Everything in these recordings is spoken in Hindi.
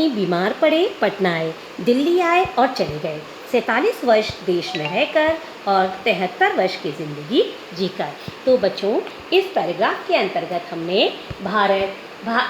कहीं बीमार पड़े, पटना आए, दिल्ली आए और चले गए। 47 वर्ष देश में रहकर और 73 वर्ष की ज़िंदगी जीकर। तो बच्चों, इस पैराग्राफ के अंतर्गत हमने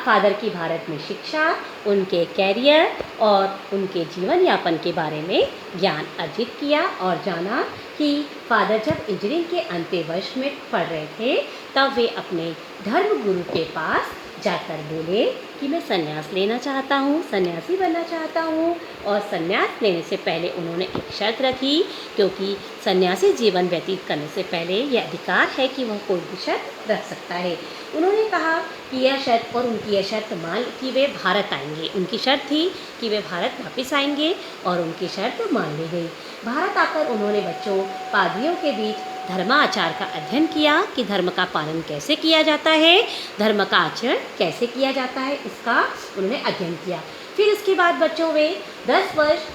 फादर की भारत में शिक्षा, उनके कैरियर और उनके जीवन यापन के बारे में ज्ञान अर्जित किया और जाना कि फादर जब इंजीनियरिंग के अंतिम वर्ष में पढ़ रहे थे तब वे अपने धर्म गुरु के पास जाकर बोले कि मैं संन्यास लेना चाहता हूँ, सन्यासी बनना चाहता हूँ। और संन्यास लेने से पहले उन्होंने एक शर्त रखी, क्योंकि सन्यासी जीवन व्यतीत करने से पहले यह अधिकार है कि वह कोई भी शर्त रख सकता है। उन्होंने कहा कि यह शर्त, और उनकी यह शर्त मान कि वे भारत आएंगे। उनकी शर्त थी कि वे भारत वापस आएंगे और उनकी शर्त मान ली गई। भारत आकर उन्होंने बच्चों पादरियों के बीच धर्माचार का अध्ययन किया कि धर्म का पालन कैसे किया जाता है, धर्म का आचरण कैसे किया जाता है, इसका उन्होंने अध्ययन किया। फिर इसके बाद बच्चों वे 10 वर्ष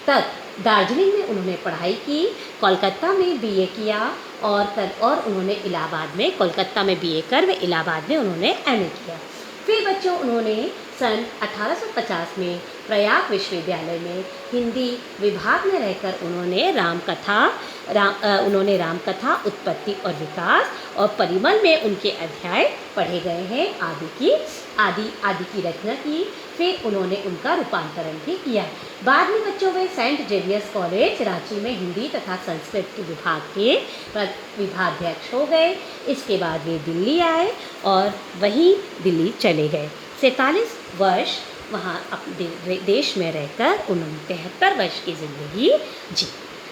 तक दार्जिलिंग में उन्होंने पढ़ाई की, कोलकाता में बीए किया और उन्होंने इलाहाबाद में, कोलकाता में बीए कर वे इलाहाबाद में उन्होंने एमए किया। फिर बच्चों उन्होंने सन 1850 में प्रयाग विश्वविद्यालय में हिंदी विभाग में रहकर उन्होंने रामकथा, उत्पत्ति और विकास और परिमल में उनके अध्याय पढ़े गए हैं। आदि की रचना की। फिर उन्होंने उनका रूपांतरण भी किया। बाद में बच्चों वे सेंट जेवियर्स कॉलेज रांची में हिंदी तथा संस्कृत के विभाग के विभागाध्यक्ष हो गए। इसके बाद वे दिल्ली आए और वहीं दिल्ली चले गए। 47 वर्ष वहाँ अपने देश में रहकर उन्होंने 73 वर्ष की ज़िंदगी जी।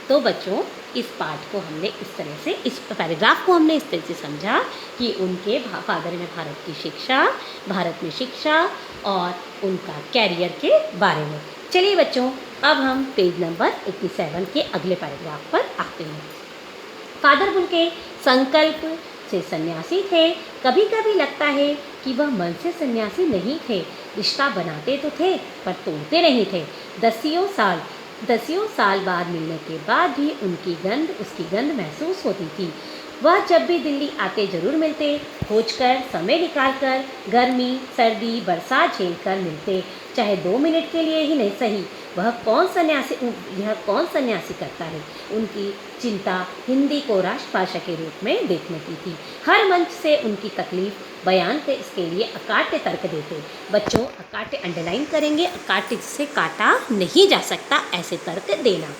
तो बच्चों, इस पाठ को हमने इस तरह से, इस पैराग्राफ को हमने इस तरह से समझा कि उनके फादर में भारत में शिक्षा और उनका कैरियर के बारे में। चलिए बच्चों, अब हम पेज नंबर 87 के अगले पैराग्राफ पर आते हैं। फादर उनके संकल्प से सन्यासी थे। कभी कभी लगता है कि वह मन से सन्यासी नहीं थे, रिश्ता बनाते तो थे पर तोड़ते नहीं थे। दसियों साल बाद मिलने के बाद भी उसकी गंध महसूस होती थी। वह जब भी दिल्ली आते जरूर मिलते, खोजकर समय निकालकर गर्मी, सर्दी, बरसात झेल कर मिलते, चाहे 2 मिनट के लिए ही नहीं सही। यह कौन सन्यासी करता है। उनकी चिंता हिंदी को राष्ट्रभाषा के रूप में देखने की थी। हर मंच से उनकी तकलीफ बयान के इसके लिए अकाट्य तर्क देते। बच्चों, अकाट्य अंडरलाइन करेंगे, अकाट्य से काटा नहीं जा सकता, ऐसे तर्क देना।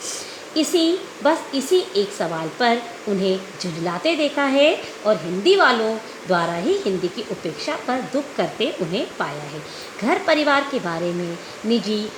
इसी एक सवाल पर उन्हें झुंझलाते देखा है और हिंदी वालों द्वारा ही हिंदी की उपेक्षा पर दुख करते उन्हें पाया है। घर परिवार के बारे में, निजी